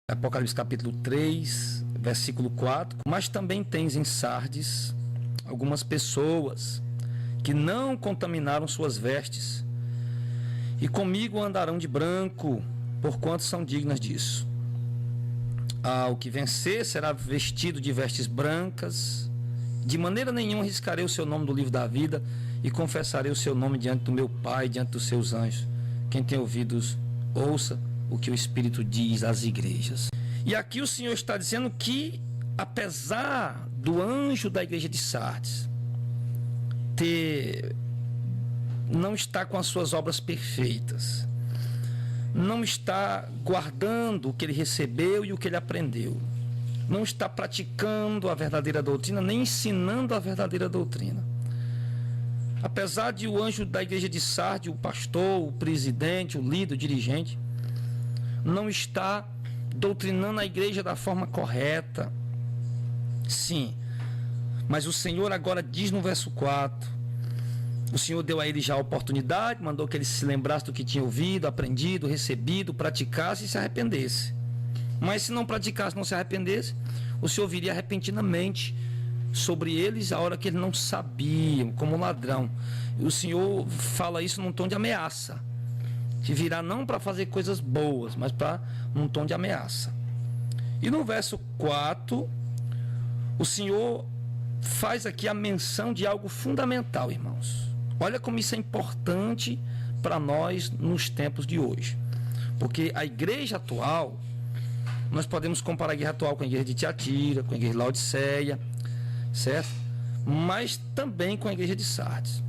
Apocalipse capítulo 3, versículo 4. Mas também tens em Sardes algumas pessoas que não contaminaram suas vestes, e comigo andarão de branco, porquanto são dignas disso. Ao que vencer será vestido de vestes brancas. De maneira nenhuma riscarei o seu nome do livro da vida, e confessarei o seu nome diante do meu Pai, diante dos seus anjos. Quem tem ouvidos, ouça o que o Espírito diz às igrejas. E aqui o Senhor está dizendo que, apesar do anjo da igreja de Sardes não está com as suas obras perfeitas, não está guardando o que ele recebeu e o que ele aprendeu, não está praticando a verdadeira doutrina, nem ensinando a verdadeira doutrina. Apesar de o anjo da igreja de Sardes, o pastor, o presidente, o líder, o dirigente, não está doutrinando a igreja da forma correta. Sim, mas o Senhor agora diz no verso 4, o Senhor deu a ele já a oportunidade, mandou que ele se lembrasse do que tinha ouvido, aprendido, recebido, praticasse e se arrependesse. Mas se não praticasse, não se arrependesse, o Senhor viria repentinamente sobre eles a hora que eles não sabiam, como um ladrão. O Senhor fala isso num tom de ameaça, que virá não para fazer coisas boas, mas para num tom de ameaça. E no verso 4, o Senhor faz aqui a menção de algo fundamental, irmãos. Olha como isso é importante para nós nos tempos de hoje. Porque a igreja atual, nós podemos comparar a igreja atual com a igreja de Tiatira, com a igreja de Laodiceia, certo? Mas também com a igreja de Sardes,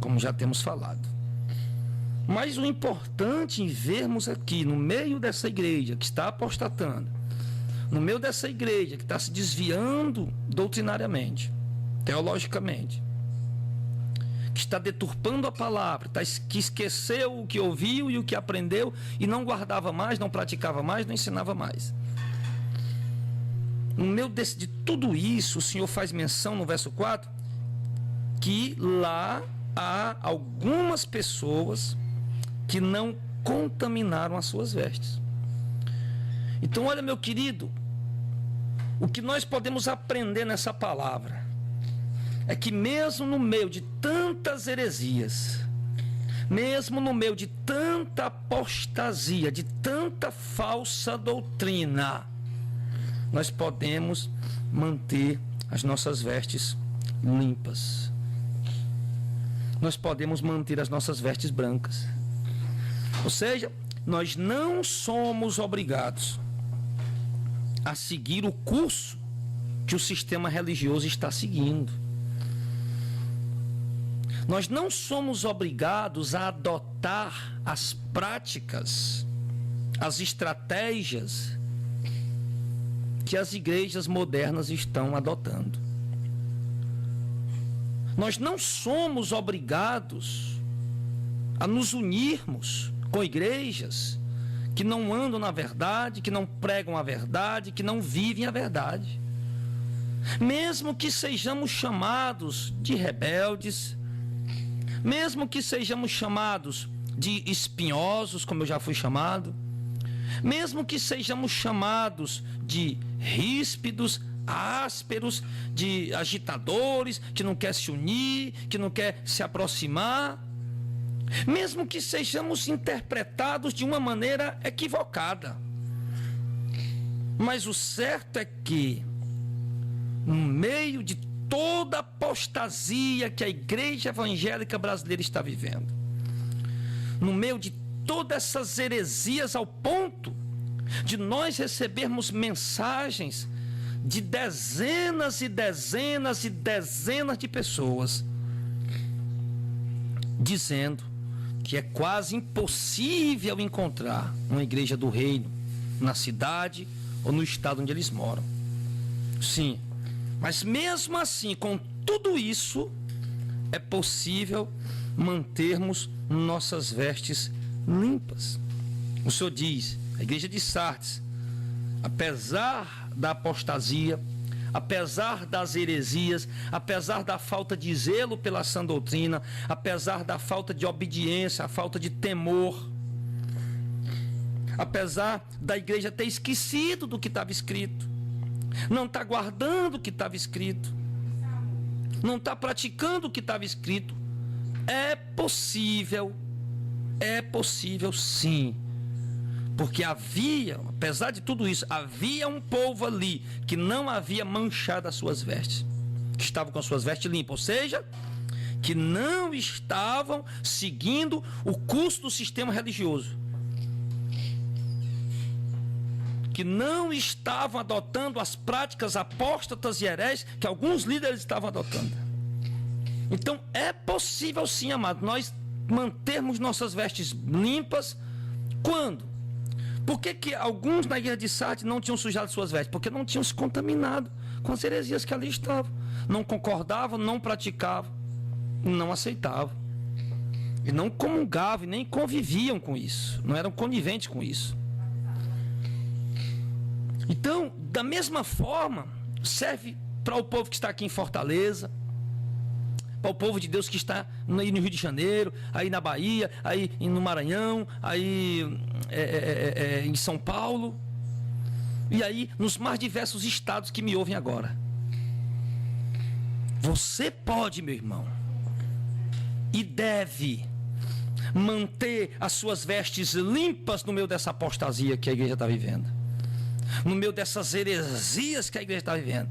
como já temos falado. Mas o importante em vermos aqui, no meio dessa igreja que está apostatando, no meio dessa igreja que está se desviando doutrinariamente, teologicamente, que está deturpando a palavra, que esqueceu o que ouviu e o que aprendeu e não guardava mais, não praticava mais, não ensinava mais. No meio de tudo isso, o Senhor faz menção no verso 4 que lá há algumas pessoas que não contaminaram as suas vestes. Então, olha, meu querido, o que nós podemos aprender nessa palavra é que mesmo no meio de tantas heresias, mesmo no meio de tanta apostasia, de tanta falsa doutrina, nós podemos manter as nossas vestes limpas. Nós podemos manter as nossas vestes brancas. Ou seja, nós não somos obrigados a seguir o curso que o sistema religioso está seguindo. Nós não somos obrigados a adotar as práticas, as estratégias que as igrejas modernas estão adotando. Nós não somos obrigados a nos unirmos com igrejas que não andam na verdade, que não pregam a verdade, que não vivem a verdade. Mesmo que sejamos chamados de rebeldes, mesmo que sejamos chamados de espinhosos, como eu já fui chamado, mesmo que sejamos chamados de ríspidos, ásperos, de agitadores, que não quer se unir, que não quer se aproximar, mesmo que sejamos interpretados de uma maneira equivocada, mas o certo é que, no meio de toda a apostasia que a igreja evangélica brasileira está vivendo, no meio de todas essas heresias, ao ponto de nós recebermos mensagens de dezenas e dezenas e dezenas de pessoas dizendo que é quase impossível encontrar uma igreja do reino na cidade ou no estado onde eles moram. Sim, mas mesmo assim, com tudo isso, é possível mantermos nossas vestes limpas. O Senhor diz, a igreja de Sardes, apesar da apostasia, apesar das heresias, apesar da falta de zelo pela sã doutrina, apesar da falta de obediência, a falta de temor, apesar da igreja ter esquecido do que estava escrito, não está guardando o que estava escrito, não está praticando o que estava escrito. É possível sim, porque havia, apesar de tudo isso, havia um povo ali que não havia manchado as suas vestes, que estavam com as suas vestes limpas, ou seja, que não estavam seguindo o curso do sistema religioso, que não estavam adotando as práticas apóstatas e heréis que alguns líderes estavam adotando. Então é possível sim, amado, nós mantermos nossas vestes limpas. Quando? Por que alguns na igreja de Sardes não tinham sujado suas vestes? Porque não tinham se contaminado com as heresias que ali estavam, não concordavam, não praticavam, não aceitavam, e não comungavam e nem conviviam com isso, não eram coniventes com isso. Então, da mesma forma, serve para o povo que está aqui em Fortaleza, para o povo de Deus que está aí no Rio de Janeiro, aí na Bahia, aí no Maranhão, aí em São Paulo, e aí nos mais diversos estados que me ouvem agora. Você pode, meu irmão, e deve manter as suas vestes limpas no meio dessa apostasia que a igreja está vivendo, no meio dessas heresias que a igreja está vivendo,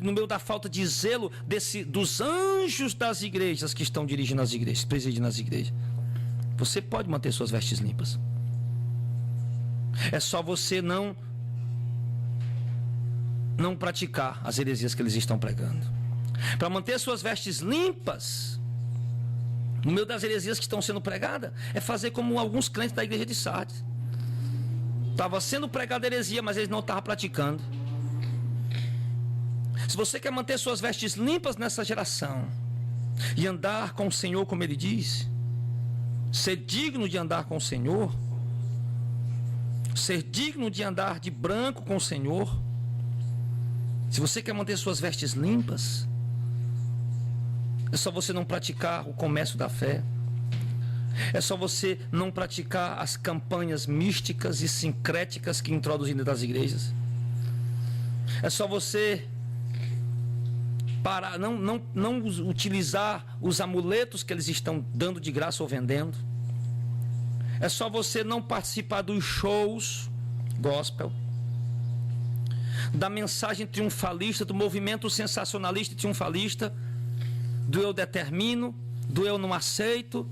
no meio da falta de zelo dos anjos das igrejas que estão dirigindo as igrejas, presidindo as igrejas. Você pode manter suas vestes limpas. É só você não praticar as heresias que eles estão pregando. Para manter suas vestes limpas no meio das heresias que estão sendo pregadas, é fazer como alguns crentes da igreja de Sardes. Estava sendo pregada heresia, mas eles não estavam praticando. Se você quer manter suas vestes limpas nessa geração e andar com o Senhor como Ele diz, ser digno de andar com o Senhor, ser digno de andar de branco com o Senhor, se você quer manter suas vestes limpas, é só você não praticar o comércio da fé, é só você não praticar as campanhas místicas e sincréticas que introduzem dentro das igrejas, é só você para não utilizar os amuletos que eles estão dando de graça ou vendendo, é só você não participar dos shows gospel, da mensagem triunfalista, do movimento sensacionalista e triunfalista, do eu determino, do eu não aceito.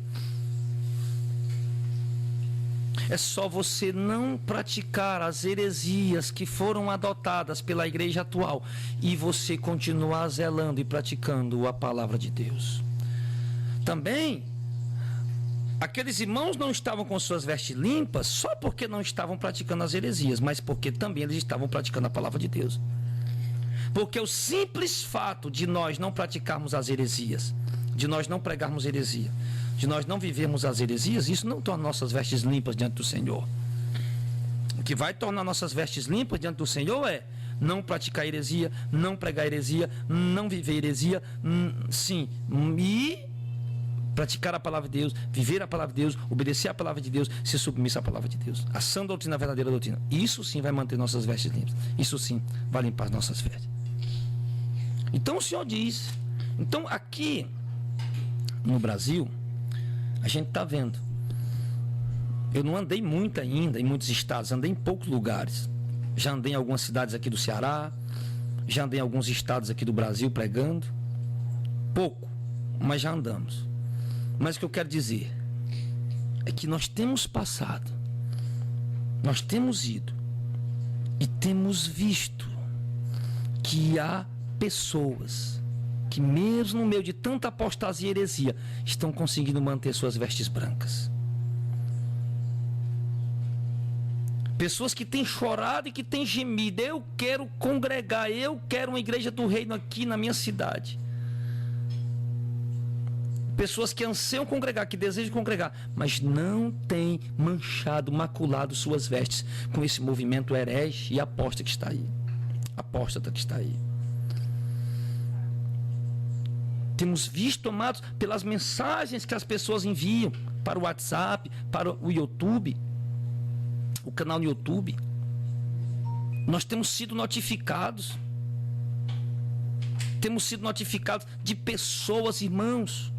É só você não praticar as heresias que foram adotadas pela igreja atual e você continuar zelando e praticando a palavra de Deus. Também, aqueles irmãos não estavam com suas vestes limpas só porque não estavam praticando as heresias, mas porque também eles estavam praticando a palavra de Deus. Porque o simples fato de nós não praticarmos as heresias, de nós não pregarmos heresia, de nós não vivermos as heresias, isso não torna nossas vestes limpas diante do Senhor. O que vai tornar nossas vestes limpas diante do Senhor é não praticar heresia, não pregar heresia, não viver heresia, sim, e praticar a palavra de Deus, viver a palavra de Deus, obedecer a palavra de Deus, ser submisso à palavra de Deus. A sã doutrina, a verdadeira doutrina. Isso sim vai manter nossas vestes limpas. Isso sim vai limpar as nossas vestes. Então o Senhor diz. Então aqui no Brasil, a gente está vendo. Eu não andei muito ainda em muitos estados, andei em poucos lugares. Já andei em algumas cidades aqui do Ceará, já andei em alguns estados aqui do Brasil pregando. Pouco, mas já andamos. Mas o que eu quero dizer é que nós temos passado, nós temos ido e temos visto que há pessoas que mesmo no meio de tanta apostasia e heresia, estão conseguindo manter suas vestes brancas. Pessoas que têm chorado e que têm gemido. Eu quero congregar, eu quero uma igreja do reino aqui na minha cidade. Pessoas que anseiam congregar, que desejam congregar, mas não têm manchado, maculado suas vestes com esse movimento herege e apóstata que está aí. Apóstata que está aí. Temos visto, amados, pelas mensagens que as pessoas enviam para o WhatsApp, para o YouTube, o canal no YouTube. Nós temos sido notificados. Temos sido notificados de pessoas, irmãos.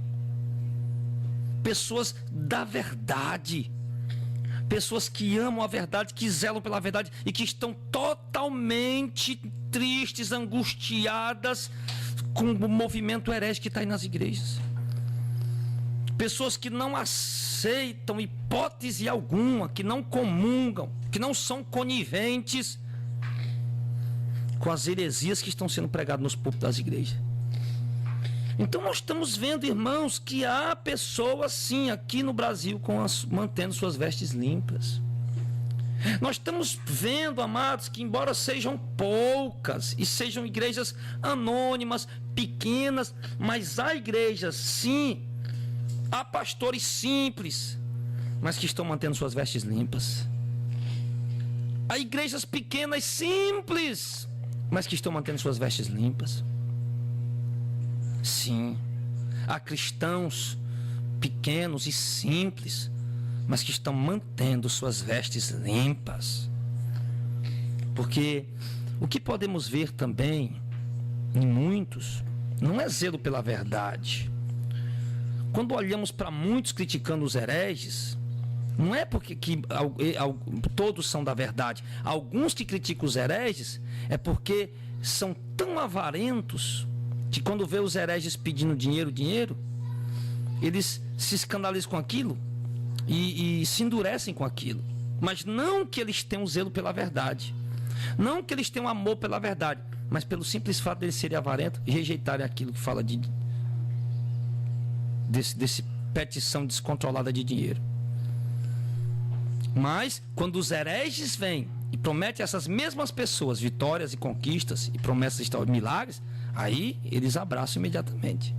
Pessoas da verdade. Pessoas que amam a verdade, que zelam pela verdade e que estão totalmente tristes, angustiadas com o movimento herege que está aí nas igrejas. Pessoas que não aceitam hipótese alguma, que não comungam, que não são coniventes com as heresias que estão sendo pregadas nos púlpitos das igrejas. Então nós estamos vendo, irmãos, que há pessoas sim aqui no Brasil mantendo suas vestes limpas. Nós estamos vendo, amados, que embora sejam poucas e sejam igrejas anônimas, pequenas, mas há igrejas sim, há pastores simples, mas que estão mantendo suas vestes limpas. Há igrejas pequenas, simples, mas que estão mantendo suas vestes limpas. Sim, há cristãos pequenos e simples, mas que estão mantendo suas vestes limpas. Porque o que podemos ver também em muitos não é zelo pela verdade. Quando olhamos para muitos criticando os hereges, não é porque todos são da verdade. Alguns que criticam os hereges é porque são tão avarentos que quando vê os hereges pedindo dinheiro, eles se escandalizam com aquilo e se endurecem com aquilo. Mas não que eles tenham zelo pela verdade, não que eles tenham amor pela verdade, mas pelo simples fato de eles serem avarentos e rejeitarem aquilo que fala desse petição descontrolada de dinheiro. Mas quando os hereges vêm e prometem a essas mesmas pessoas vitórias e conquistas e promessas de milagres, aí eles abraçam imediatamente.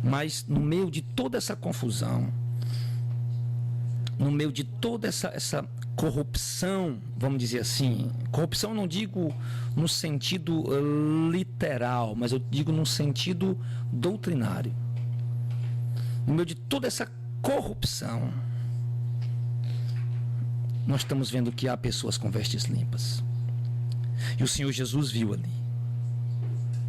Mas no meio de toda essa confusão, no meio de toda essa corrupção, vamos dizer assim, corrupção eu não digo no sentido literal, mas eu digo no sentido doutrinário. No meio de toda essa corrupção, nós estamos vendo que há pessoas com vestes limpas. E o Senhor Jesus viu ali.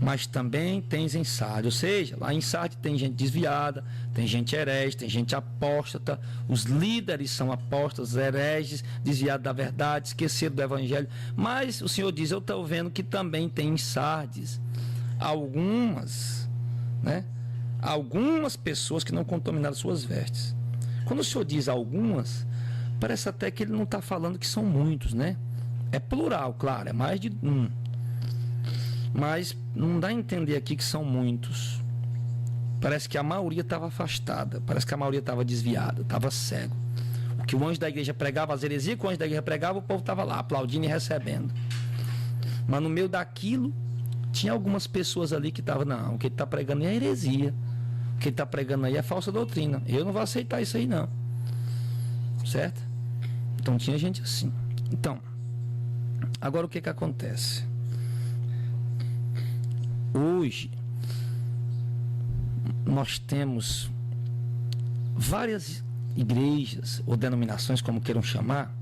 Mas também tens em Sardes, ou seja, lá em Sardes tem gente desviada, tem gente herege, tem gente apóstata, os líderes são apóstatas, hereges, desviados da verdade, esqueceram do evangelho. Mas o Senhor diz, eu estou vendo que também tem em Sardes algumas pessoas que não contaminaram suas vestes. Quando o Senhor diz algumas, parece até que ele não está falando que são muitos, né? É plural, claro, é mais de um. Mas não dá a entender aqui que são muitos. Parece que a maioria estava afastada, parece que a maioria estava desviada, estava cego. O que o anjo da igreja pregava, as heresias que o anjo da igreja pregava, o povo estava lá aplaudindo e recebendo. Mas no meio daquilo, tinha algumas pessoas ali que estavam, não, o que ele está pregando é heresia. O que ele está pregando aí é falsa doutrina. Eu não vou aceitar isso aí não. Certo? Então tinha gente assim. Então, agora o que acontece? Hoje, nós temos várias igrejas, ou denominações, como queiram chamar,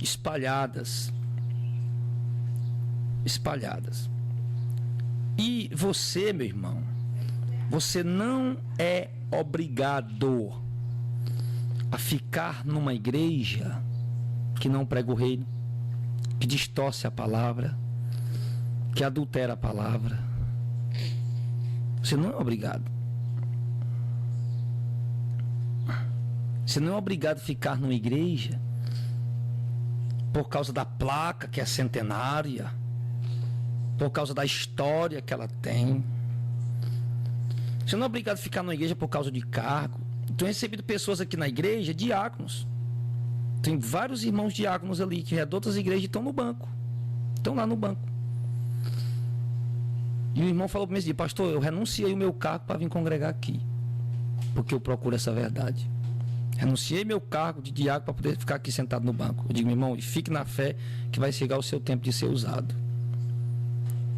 espalhadas. E você, meu irmão, você não é obrigado a ficar numa igreja que não prega o reino, que distorce a palavra, que adultera a palavra. Você não é obrigado. Você não é obrigado a ficar numa igreja por causa da placa que é centenária, por causa da história que ela tem. Você não é obrigado a ficar numa igreja por causa de cargo. Tenho recebido pessoas aqui na igreja, diáconos. Tem vários irmãos diáconos ali que é de outras igrejas e estão no banco. Estão lá no banco. E o irmão falou para mim assim, pastor, eu renunciei o meu cargo para vir congregar aqui, porque eu procuro essa verdade. Renunciei meu cargo de diácono para poder ficar aqui sentado no banco. Eu digo, meu irmão, fique na fé que vai chegar o seu tempo de ser usado.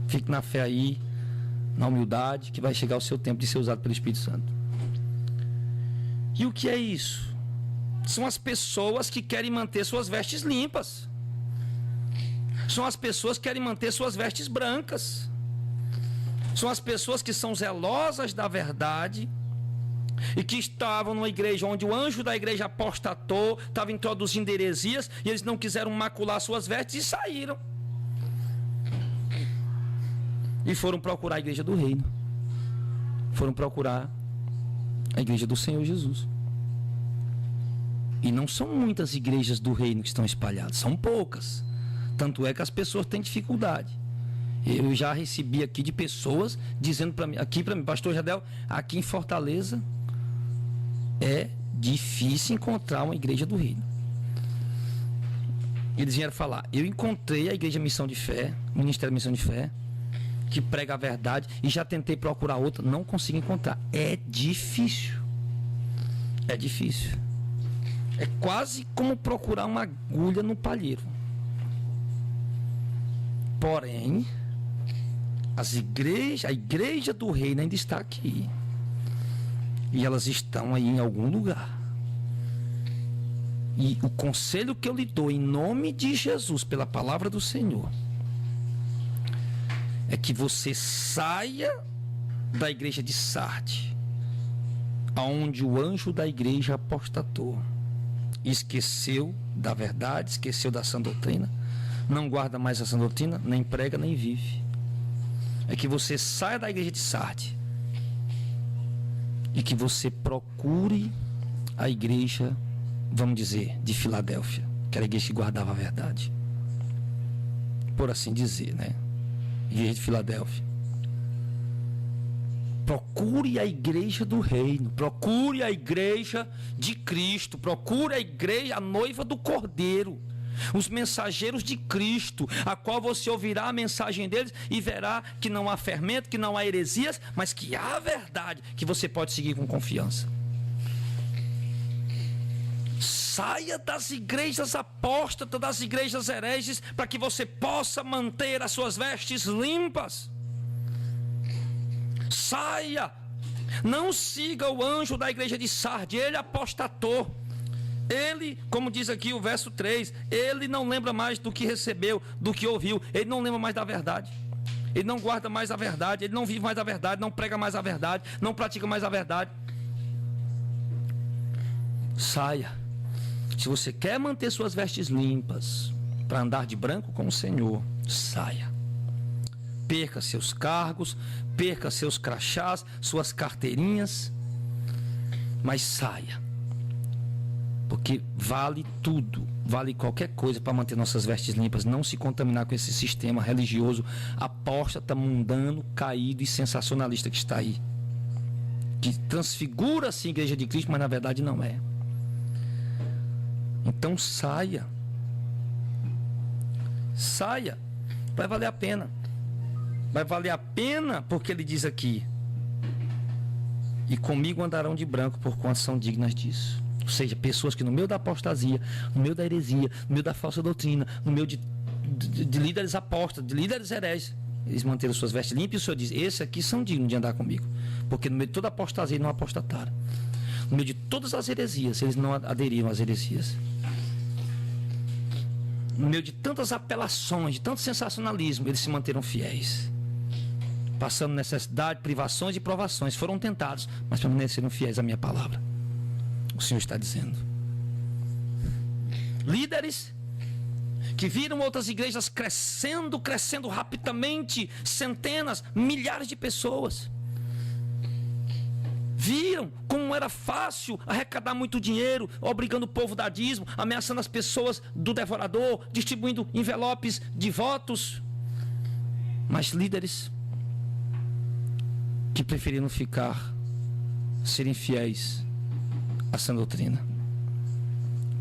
Fique na fé aí, na humildade, que vai chegar o seu tempo de ser usado pelo Espírito Santo. E o que é isso? são as pessoas que querem manter suas vestes limpas. São as pessoas que querem manter suas vestes brancas. São as pessoas que são zelosas da verdade e que estavam numa igreja onde o anjo da igreja apostatou, estava introduzindo heresias, e eles não quiseram macular suas vestes e saíram. E foram procurar a igreja do reino. Foram procurar a igreja do Senhor Jesus. E não são muitas igrejas do reino que estão espalhadas, são poucas. Tanto é que as pessoas têm dificuldade. Eu já recebi aqui de pessoas dizendo para mim, pastor Jadel, aqui em Fortaleza é difícil encontrar uma igreja do reino. Eles vieram falar, eu encontrei a igreja Missão de Fé, o Ministério Missão de Fé, que prega a verdade, e já tentei procurar outra, não consigo encontrar. É difícil. É difícil. É quase como procurar uma agulha no palheiro. Porém, a igreja do reino ainda está aqui. E elas estão aí em algum lugar. E o conselho que eu lhe dou em nome de Jesus, pela palavra do Senhor, é que você saia da igreja de Sardes, aonde o anjo da igreja apostatou, esqueceu da verdade, esqueceu da sã doutrina, não guarda mais a sã doutrina, nem prega, nem vive. É que você saia da igreja de Sardes e que você procure a igreja, vamos dizer, de Filadélfia, que era a igreja que guardava a verdade, por assim dizer, né? Igreja de Filadélfia. Procure a igreja do reino, procure a igreja de Cristo, procure a igreja, a noiva do Cordeiro, os mensageiros de Cristo, a qual você ouvirá a mensagem deles e verá que não há fermento, que não há heresias, mas que há verdade, que você pode seguir com confiança. Saia das igrejas apóstatas, das igrejas hereges, para que você possa manter as suas vestes limpas. Saia. Não siga o anjo da igreja de Sardes, ele apostatou. Ele, como diz aqui o verso 3, ele não lembra mais do que recebeu, do que ouviu. Ele não lembra mais da verdade. Ele não guarda mais a verdade, ele não vive mais a verdade, não prega mais a verdade, não pratica mais a verdade. Saia. Se você quer manter suas vestes limpas, para andar de branco com o Senhor, saia. Perca seus cargos, perca seus crachás, suas carteirinhas, mas saia. Porque vale tudo, vale qualquer coisa para manter nossas vestes limpas, não se contaminar com esse sistema religioso apóstata, mundano, caído e sensacionalista que está aí. Que transfigura-se a igreja de Cristo, mas na verdade não é. Então saia. Saia. Vai valer a pena. Vai valer a pena porque ele diz aqui: e comigo andarão de branco, porquanto são dignas disso. Ou seja, pessoas que no meio da apostasia, no meio da heresia, no meio da falsa doutrina, no meio de líderes apóstatas, de líderes hereges, eles manteram suas vestes limpas, e o Senhor diz: esses aqui são dignos de andar comigo, porque no meio de toda apostasia eles não apostataram. No meio de todas as heresias, eles não aderiram às heresias. No meio de tantas apelações, de tanto sensacionalismo, eles se manteram fiéis. Passando necessidade, privações e provações. Foram tentados, mas permaneceram fiéis à minha palavra. O Senhor está dizendo. Líderes que viram outras igrejas crescendo rapidamente, centenas, milhares de pessoas. Viram como era fácil arrecadar muito dinheiro, obrigando o povo a dar dízimo, ameaçando as pessoas do devorador, distribuindo envelopes de votos. Mas líderes que preferiram serem fiéis à sã doutrina,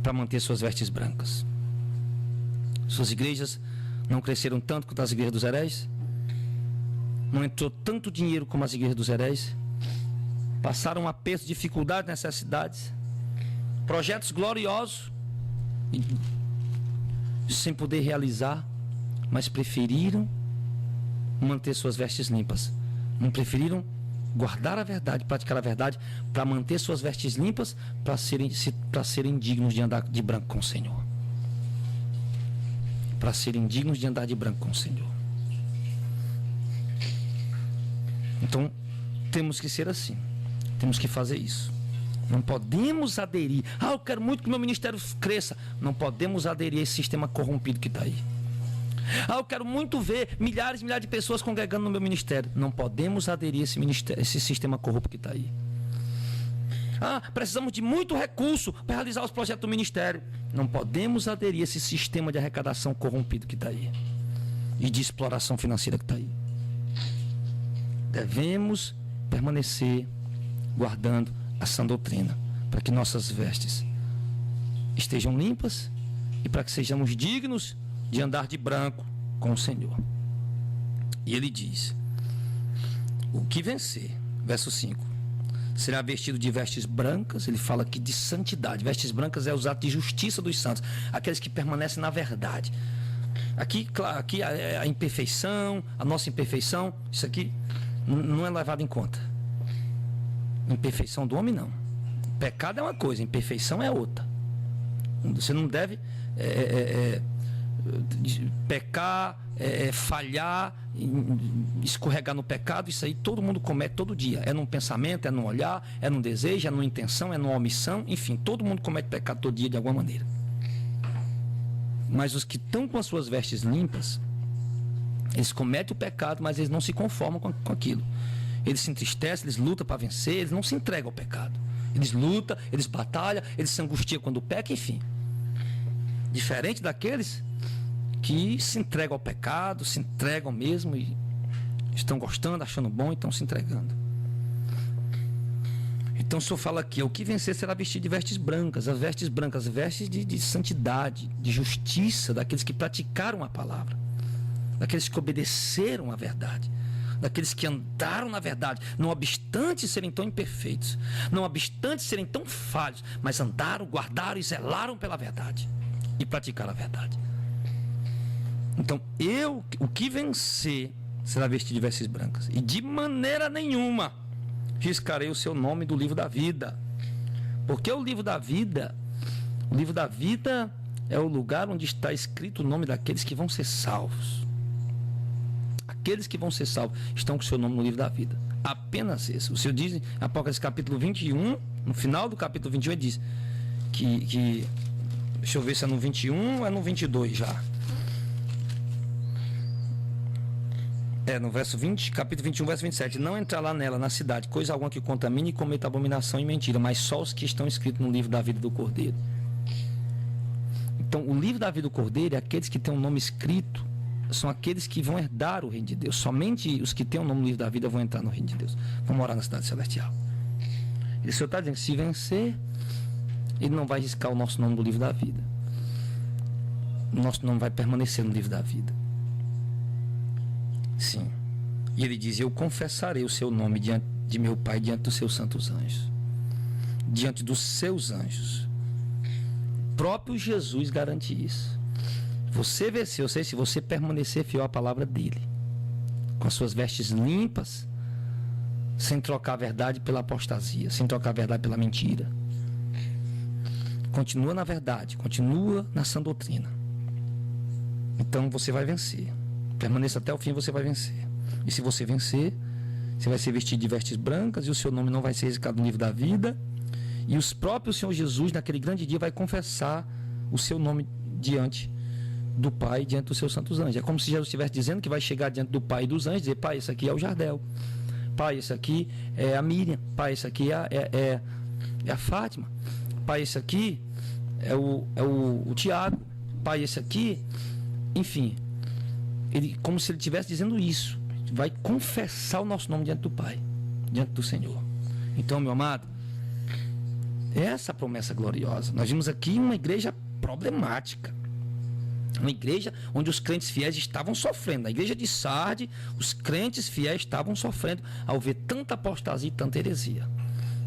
para manter suas vestes brancas. Suas igrejas não cresceram tanto quanto as igrejas dos hereges, não entrou tanto dinheiro como as igrejas dos hereges, passaram apertos, dificuldades, necessidades, projetos gloriosos, sem poder realizar, mas preferiram manter suas vestes limpas. Não preferiram guardar a verdade, praticar a verdade, para manter suas vestes limpas, para serem dignos de andar de branco com o Senhor. Para serem dignos de andar de branco com o Senhor. Então, temos que ser assim. Temos que fazer isso. Não podemos aderir. Eu quero muito que o meu ministério cresça. Não podemos aderir a esse sistema corrompido que está aí. Eu quero muito ver milhares e milhares de pessoas congregando no meu ministério. Não podemos aderir a esse sistema corrupto que está aí. Precisamos de muito recurso para realizar os projetos do ministério. Não podemos aderir a esse sistema de arrecadação corrompido que está aí. E de exploração financeira que está aí. Devemos permanecer guardando a sã doutrina, para que nossas vestes estejam limpas e para que sejamos dignos de andar de branco com o Senhor. E ele diz: o que vencer, verso 5, será vestido de vestes brancas. Ele fala aqui de santidade. Vestes brancas é usado de justiça dos santos, aqueles que permanecem na verdade. Aqui, claro, aqui a imperfeição, a nossa imperfeição, isso aqui não é levado em conta. Imperfeição do homem, não. Pecado é uma coisa, imperfeição é outra. Você não deve pecar, falhar, escorregar no pecado. Isso aí todo mundo comete todo dia. É num pensamento, é num olhar, é num desejo, é numa intenção, é numa omissão. Enfim, todo mundo comete pecado todo dia de alguma maneira. Mas os que estão com as suas vestes limpas, eles cometem o pecado, mas eles não se conformam com aquilo. Eles se entristecem, eles lutam para vencer, eles não se entregam ao pecado. Eles lutam, eles batalham, eles se angustiam quando pecam, enfim. Diferente daqueles que se entregam ao pecado, se entregam mesmo e estão gostando, achando bom e estão se entregando. Então o Senhor fala aqui: o que vencer será vestido de vestes brancas. As vestes brancas, vestes de santidade, de justiça, daqueles que praticaram a palavra, daqueles que obedeceram a verdade, daqueles que andaram na verdade, não obstante serem tão imperfeitos, não obstante serem tão falhos, mas andaram, guardaram e zelaram pela verdade e praticaram a verdade. Então o que vencer será vestido de vestes brancas, e de maneira nenhuma riscarei o seu nome do livro da vida. Porque o livro da vida é o lugar onde está escrito o nome daqueles que vão ser salvos. Aqueles que vão ser salvos estão com o seu nome no livro da vida. Apenas esse. O Senhor diz em Apocalipse capítulo 21, no final do capítulo 21, ele diz que deixa eu ver se é no 21 ou é no 22 já. No verso 20, capítulo 21, verso 27. Não entrará nela, na cidade, coisa alguma que contamine e cometa abominação e mentira, mas só os que estão escritos no livro da vida do Cordeiro. Então, o livro da vida do Cordeiro é aqueles que têm um nome escrito, são aqueles que vão herdar o reino de Deus. Somente os que têm o nome no livro da vida vão entrar no reino de Deus, vão morar na cidade celestial. E o Senhor está dizendo que se vencer, ele não vai riscar o nosso nome do livro da vida. O nosso nome vai permanecer no livro da vida. Sim. E ele diz: eu confessarei o seu nome diante de meu Pai, diante dos seus santos anjos, diante dos seus anjos. O próprio Jesus garante isso. Você venceu, eu sei, se você permanecer fiel à palavra dele, com as suas vestes limpas, sem trocar a verdade pela apostasia, sem trocar a verdade pela mentira. Continua na verdade, continua na sã doutrina. Então você vai vencer. Permaneça até o fim, você vai vencer. E se você vencer, você vai ser vestido de vestes brancas e o seu nome não vai ser riscado no livro da vida. E os próprios Senhor Jesus, naquele grande dia, vai confessar o seu nome diante do Pai, diante dos seus santos anjos. É como se Jesus estivesse dizendo que vai chegar diante do Pai e dos anjos e dizer: Pai, esse aqui é o Jardel. Pai, esse aqui é a Miriam. Pai, esse aqui é a Fátima. Pai, esse aqui é o Tiago. Pai, esse aqui... Enfim... Ele, como se ele estivesse dizendo isso, vai confessar o nosso nome diante do Pai, diante do Senhor. Então, meu amado, essa promessa gloriosa. Nós vimos aqui uma igreja problemática, uma igreja onde os crentes fiéis estavam sofrendo. Na igreja de Sardes, os crentes fiéis estavam sofrendo ao ver tanta apostasia e tanta heresia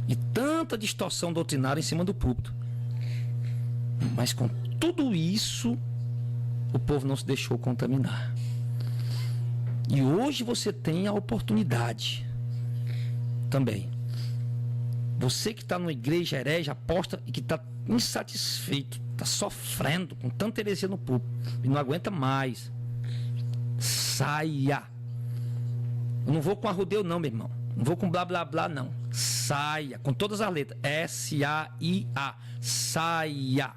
e tanta distorção doutrinária em cima do púlpito. Mas com tudo isso, o povo não se deixou contaminar. E hoje você tem a oportunidade também. Você que está numa igreja herege, aposta e que está insatisfeito, está sofrendo com tanta heresia no público e não aguenta mais, saia. Eu não vou com arrudeu não, meu irmão. Não vou com blá blá blá não. Saia, com todas as letras. S-A-I-A. Saia.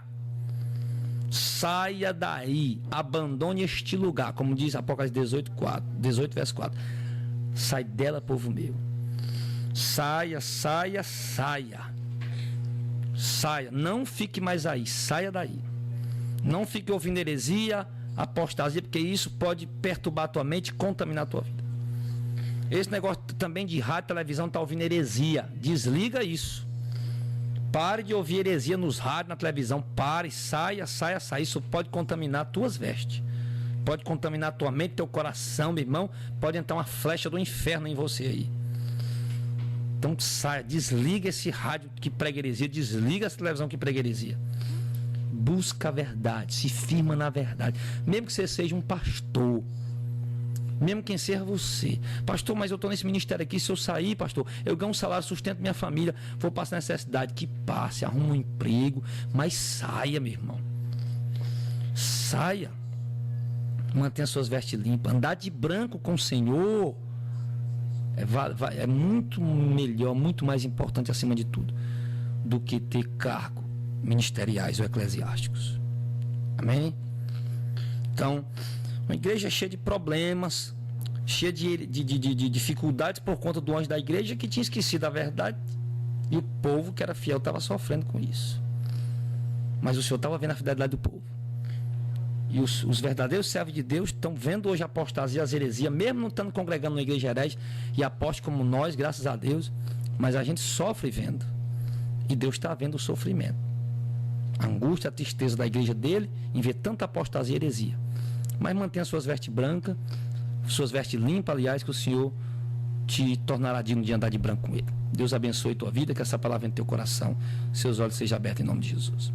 Saia daí. Abandone este lugar. Como diz Apocalipse 18, verso 4. Sai dela, povo meu. Saia, saia, saia. Saia. Não fique mais aí. Saia daí. Não fique ouvindo heresia, apostasia, porque isso pode perturbar a tua mente e contaminar a tua vida. Esse negócio também de rádio e televisão tá ouvindo heresia. Desliga isso. Pare de ouvir heresia nos rádios, na televisão. Pare, saia, saia, saia. Isso pode contaminar tuas vestes. Pode contaminar tua mente, teu coração, meu irmão. Pode entrar uma flecha do inferno em você aí. Então saia, desliga esse rádio que prega heresia. Desliga essa televisão que prega heresia. Busca a verdade, se firma na verdade. Mesmo que você seja um pastor, mesmo quem seja você, pastor, mas eu estou nesse ministério aqui, se eu sair, pastor, eu ganho um salário, sustento minha família, vou passar necessidade, que passe, arruma um emprego, mas saia, meu irmão, saia, mantenha suas vestes limpas, andar de branco com o Senhor é muito melhor, muito mais importante acima de tudo, do que ter cargo ministeriais ou eclesiásticos. Amém? Então, uma igreja cheia de problemas, cheia de dificuldades por conta do anjo da igreja que tinha esquecido a verdade, e o povo que era fiel estava sofrendo com isso. Mas o Senhor estava vendo a fidelidade do povo. E os verdadeiros servos de Deus estão vendo hoje a apostasia e as heresias, mesmo não estando congregando na igreja herege e aposte como nós, graças a Deus, mas a gente sofre vendo. E Deus está vendo o sofrimento, a angústia, a tristeza da igreja dele em ver tanta apostasia e heresia. Mas mantenha suas vestes brancas, suas vestes limpas, aliás, que o Senhor te tornará digno de andar de branco com ele. Deus abençoe tua vida, que essa palavra entre teu coração, seus olhos sejam abertos em nome de Jesus.